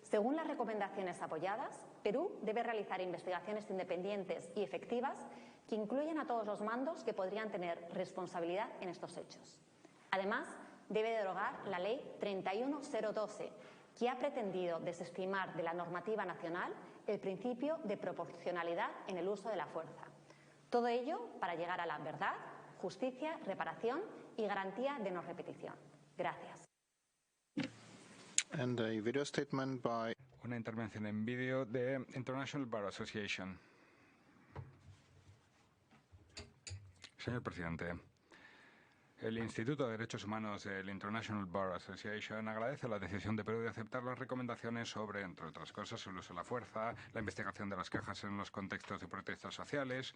Según las recomendaciones apoyadas, Perú debe realizar investigaciones independientes y efectivas que incluyan a todos los mandos que podrían tener responsabilidad en estos hechos. Además, debe derogar la Ley 31012, que ha pretendido desestimar de la normativa nacional el principio de proporcionalidad en el uso de la fuerza. Todo ello para llegar a la verdad, justicia, reparación y garantía de no repetición. Gracias. And a video statement by... Una intervención en vídeo de International Bar Association. Señor presidente, el Instituto de Derechos Humanos del International Bar Association agradece la decisión de Perú de aceptar las recomendaciones sobre, entre otras cosas, el uso de la fuerza, la investigación de las quejas en los contextos de protestas sociales,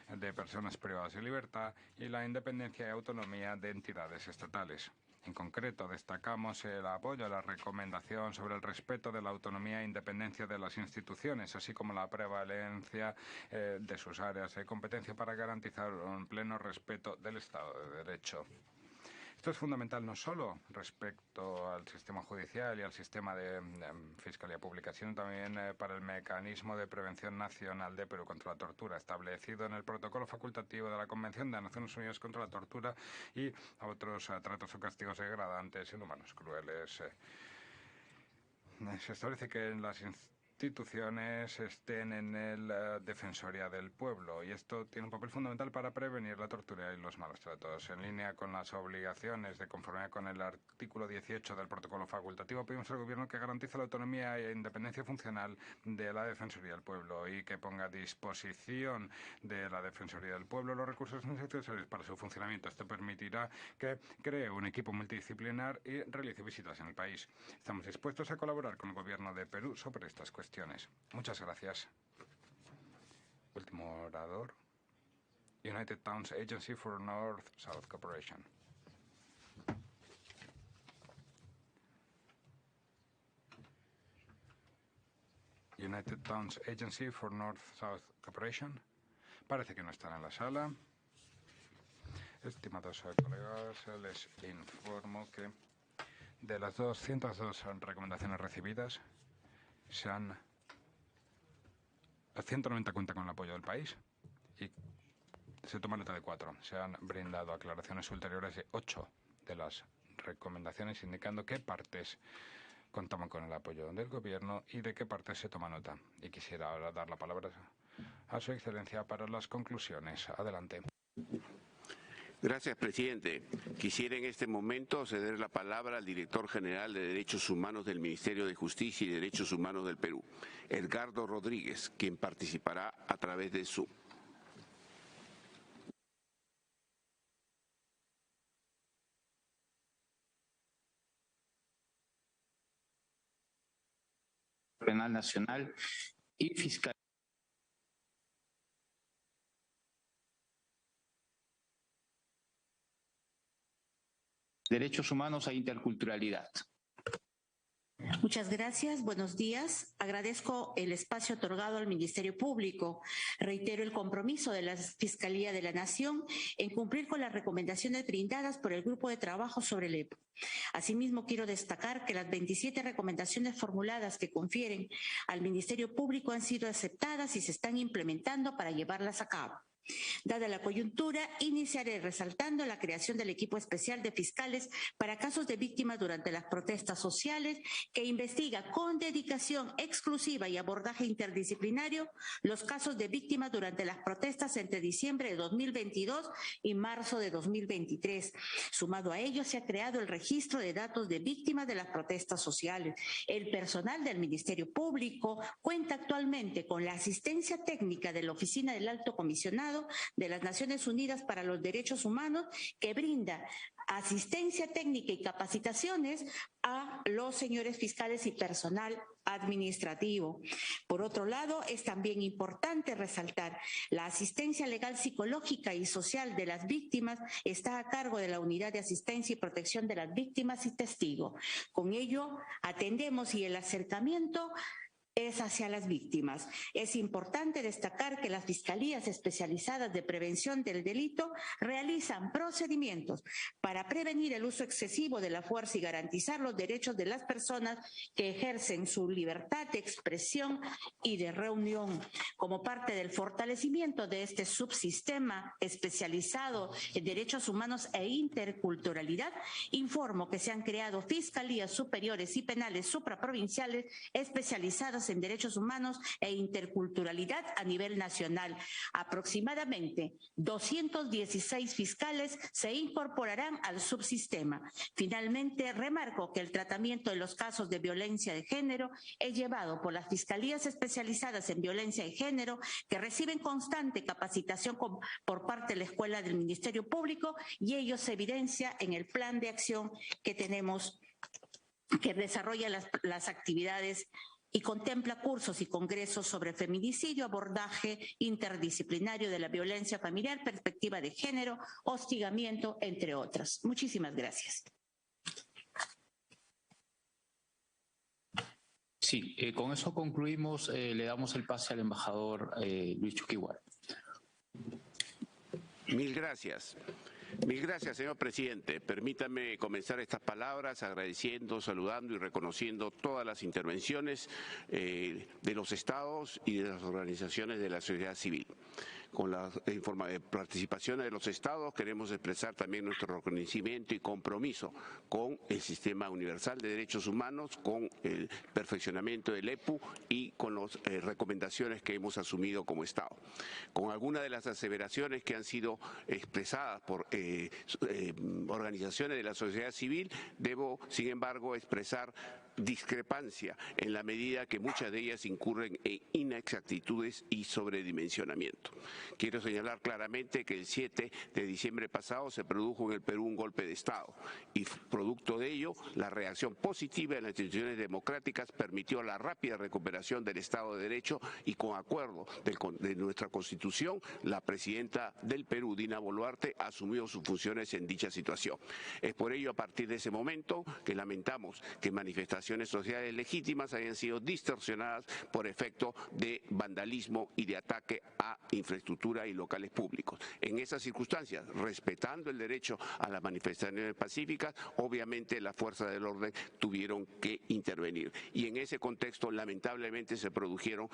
de personas privadas de libertad y la independencia y autonomía de entidades estatales. En concreto, destacamos el apoyo a la recomendación sobre el respeto de la autonomía e independencia de las instituciones, así como la prevalencia de sus áreas de competencia para garantizar un pleno respeto del Estado de Derecho. Esto es fundamental no solo respecto al sistema judicial y al sistema de fiscalía pública, sino también para el mecanismo de prevención nacional de Perú contra la tortura, establecido en el protocolo facultativo de la Convención de Naciones Unidas contra la Tortura y a otros tratos o castigos degradantes, inhumanos, crueles. Se establece que en las instituciones estén en el Defensoría del Pueblo, y esto tiene un papel fundamental para prevenir la tortura y los malos tratos. En línea con las obligaciones de conformidad con el artículo 18 del protocolo facultativo, pedimos al Gobierno que garantice la autonomía e independencia funcional de la Defensoría del Pueblo y que ponga a disposición de la Defensoría del Pueblo los recursos necesarios para su funcionamiento. Esto permitirá que cree un equipo multidisciplinar y realice visitas en el país. Estamos dispuestos a colaborar con el Gobierno de Perú sobre estas cuestiones. Muchas gracias. Último orador. United Towns Agency for North-South Cooperation. United Towns Agency for North-South Cooperation. Parece que no están en la sala. Estimados colegas, les informo que de las 202 recomendaciones recibidas, 190 cuentan con el apoyo del país y se toma nota de 4. Se han brindado aclaraciones ulteriores de 8 de las recomendaciones, indicando qué partes contaban con el apoyo del Gobierno y de qué partes se toma nota. Y quisiera ahora dar la palabra a Su Excelencia para las conclusiones. Adelante. Gracias, presidente. Quisiera en este momento ceder la palabra al director general de Derechos Humanos del Ministerio de Justicia y Derechos Humanos del Perú, Edgardo Rodríguez, quien participará a través de Zoom. Penal Nacional y Fiscal. Derechos humanos e interculturalidad. Muchas gracias, buenos días. Agradezco el espacio otorgado al Ministerio Público. Reitero el compromiso de la Fiscalía de la Nación en cumplir con las recomendaciones brindadas por el Grupo de Trabajo sobre el EPO. Asimismo, quiero destacar que las 27 recomendaciones formuladas que confieren al Ministerio Público han sido aceptadas y se están implementando para llevarlas a cabo. Dada la coyuntura, iniciaré resaltando la creación del equipo especial de fiscales para casos de víctimas durante las protestas sociales, que investiga con dedicación exclusiva y abordaje interdisciplinario los casos de víctimas durante las protestas entre diciembre de 2022 y marzo de 2023. Sumado a ello, se ha creado el registro de datos de víctimas de las protestas sociales. El personal del Ministerio Público cuenta actualmente con la asistencia técnica de la Oficina del Alto Comisionado de las Naciones Unidas para los Derechos Humanos, que brinda asistencia técnica y capacitaciones a los señores fiscales y personal administrativo. Por otro lado, es también importante resaltar la asistencia legal, psicológica y social de las víctimas está a cargo de la Unidad de Asistencia y Protección de las Víctimas y Testigos. Con ello, atendemos y el acercamiento es hacia las víctimas. Es importante destacar que las fiscalías especializadas de prevención del delito realizan procedimientos para prevenir el uso excesivo de la fuerza y garantizar los derechos de las personas que ejercen su libertad de expresión y de reunión. Como parte del fortalecimiento de este subsistema especializado en derechos humanos e interculturalidad, informo que se han creado fiscalías superiores y penales supraprovinciales especializadas en derechos humanos e interculturalidad a nivel nacional. Aproximadamente 216 fiscales se incorporarán al subsistema. Finalmente, remarco que el tratamiento de los casos de violencia de género es llevado por las fiscalías especializadas en violencia de género, que reciben constante capacitación por parte de la Escuela del Ministerio Público, y ello se evidencia en el plan de acción que tenemos, que desarrolla las actividades y contempla cursos y congresos sobre feminicidio, abordaje interdisciplinario de la violencia familiar, perspectiva de género, hostigamiento, entre otras. Muchísimas gracias. Sí, con eso concluimos. Le damos el pase al embajador Luis Chuquiguar. Mil gracias. Mil gracias, señor presidente. Permítame comenzar estas palabras agradeciendo, saludando y reconociendo todas las intervenciones de los estados y de las organizaciones de la sociedad civil. con la participación de los estados, queremos expresar también nuestro reconocimiento y compromiso con el Sistema Universal de Derechos Humanos, con el perfeccionamiento del EPU y con las recomendaciones que hemos asumido como Estado. Con algunas de las aseveraciones que han sido expresadas por organizaciones de la sociedad civil, debo, sin embargo, expresar discrepancia en la medida que muchas de ellas incurren en inexactitudes y sobredimensionamiento. Quiero señalar claramente que el 7 de diciembre pasado se produjo en el Perú un golpe de Estado y producto de ello la reacción positiva de las instituciones democráticas permitió la rápida recuperación del Estado de Derecho y con acuerdo de nuestra Constitución la presidenta del Perú, Dina Boluarte, asumió sus funciones en dicha situación. Es por ello a partir de ese momento que lamentamos que manifestaciones sociales legítimas hayan sido distorsionadas por efecto de vandalismo y de ataque a infraestructura y locales públicos. En esas circunstancias, respetando el derecho a las manifestaciones pacíficas, obviamente las fuerzas del orden tuvieron que intervenir. Y en ese contexto, lamentablemente, se produjeron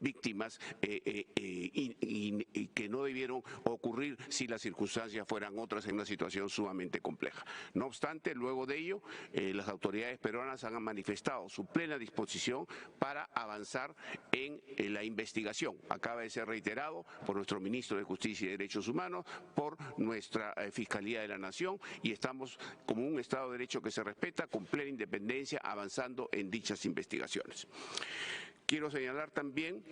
víctimas que no debieron ocurrir si las circunstancias fueran otras en una situación sumamente compleja. No obstante, luego de ello, las autoridades peruanas han manifestado su plena disposición para avanzar en la investigación. Acaba de ser reiterado por nuestro ministro de Justicia y Derechos Humanos, por nuestra Fiscalía de la Nación, y estamos como un Estado de Derecho que se respeta, con plena independencia, avanzando en dichas investigaciones. Quiero señalar también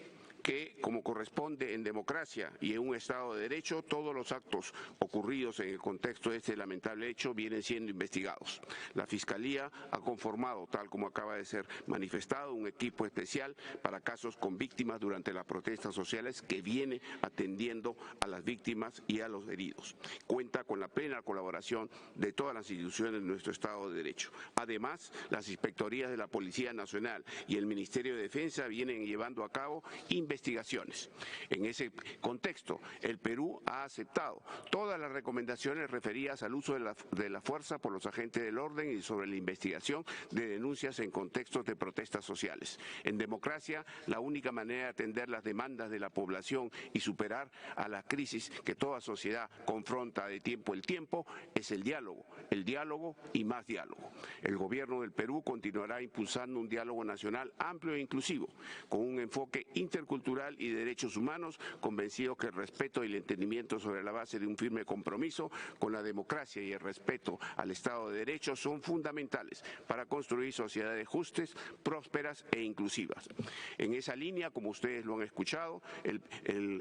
que, como corresponde en democracia y en un Estado de Derecho, todos los actos ocurridos en el contexto de este lamentable hecho vienen siendo investigados. La Fiscalía ha conformado, tal como acaba de ser manifestado, un equipo especial para casos con víctimas durante las protestas sociales que viene atendiendo a las víctimas y a los heridos. Cuenta con la plena colaboración de todas las instituciones de nuestro Estado de Derecho. Además, las inspectorías de la Policía Nacional y el Ministerio de Defensa vienen llevando a cabo investigaciones. En ese contexto, el Perú ha aceptado todas las recomendaciones referidas al uso de la fuerza por los agentes del orden y sobre la investigación de denuncias en contextos de protestas sociales. En democracia, la única manera de atender las demandas de la población y superar a la crisis que toda sociedad confronta de tiempo en tiempo es el diálogo y más diálogo. El gobierno del Perú continuará impulsando un diálogo nacional amplio e inclusivo, con un enfoque intercultural y de derechos humanos, convencidos que el respeto y el entendimiento sobre la base de un firme compromiso con la democracia y el respeto al Estado de Derecho son fundamentales para construir sociedades justas, prósperas e inclusivas. En esa línea, como ustedes lo han escuchado,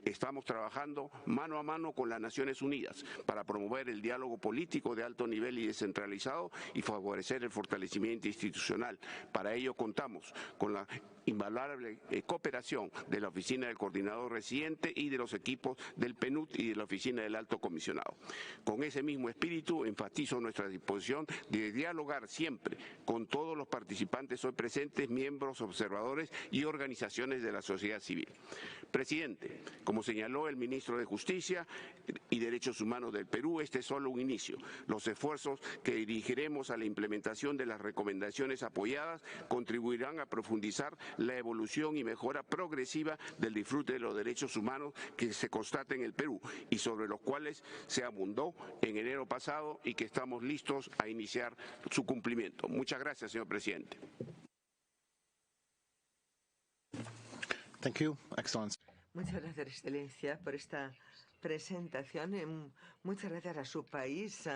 estamos trabajando mano a mano con las Naciones Unidas para promover el diálogo político de alto nivel y descentralizado y favorecer el fortalecimiento institucional. Para ello contamos con la invaluable cooperación de la Oficina del Coordinador Residente y de los equipos del PNUD y de la Oficina del Alto Comisionado. Con ese mismo espíritu enfatizo nuestra disposición de dialogar siempre con todos los participantes hoy presentes, miembros, observadores y organizaciones de la sociedad civil. Presidente, como señaló el ministro de Justicia y Derechos Humanos del Perú, este es solo un inicio. Los esfuerzos que dirigiremos a la implementación de las recomendaciones apoyadas contribuirán a profundizar la evolución y mejora progresiva del disfrute de los derechos humanos que se constata en el Perú y sobre los cuales se abundó en enero pasado y que estamos listos a iniciar su cumplimiento. Muchas gracias, señor presidente. Thank you, Excellency. Muchas gracias, Excelencia, por esta presentación. Muchas gracias a su país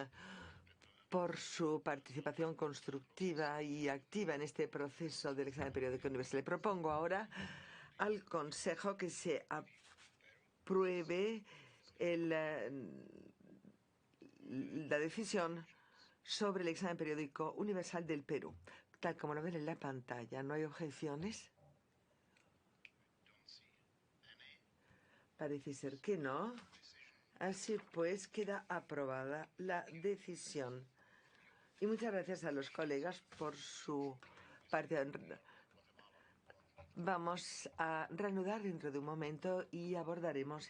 por su participación constructiva y activa en este proceso del examen periódico universal. Le propongo ahora al Consejo que se apruebe la decisión sobre el examen periódico universal del Perú. Tal como lo ven en la pantalla, ¿no hay objeciones? Parece ser que no. Así pues, queda aprobada la decisión. Y muchas gracias a los colegas por su participación. Vamos a reanudar dentro de un momento y abordaremos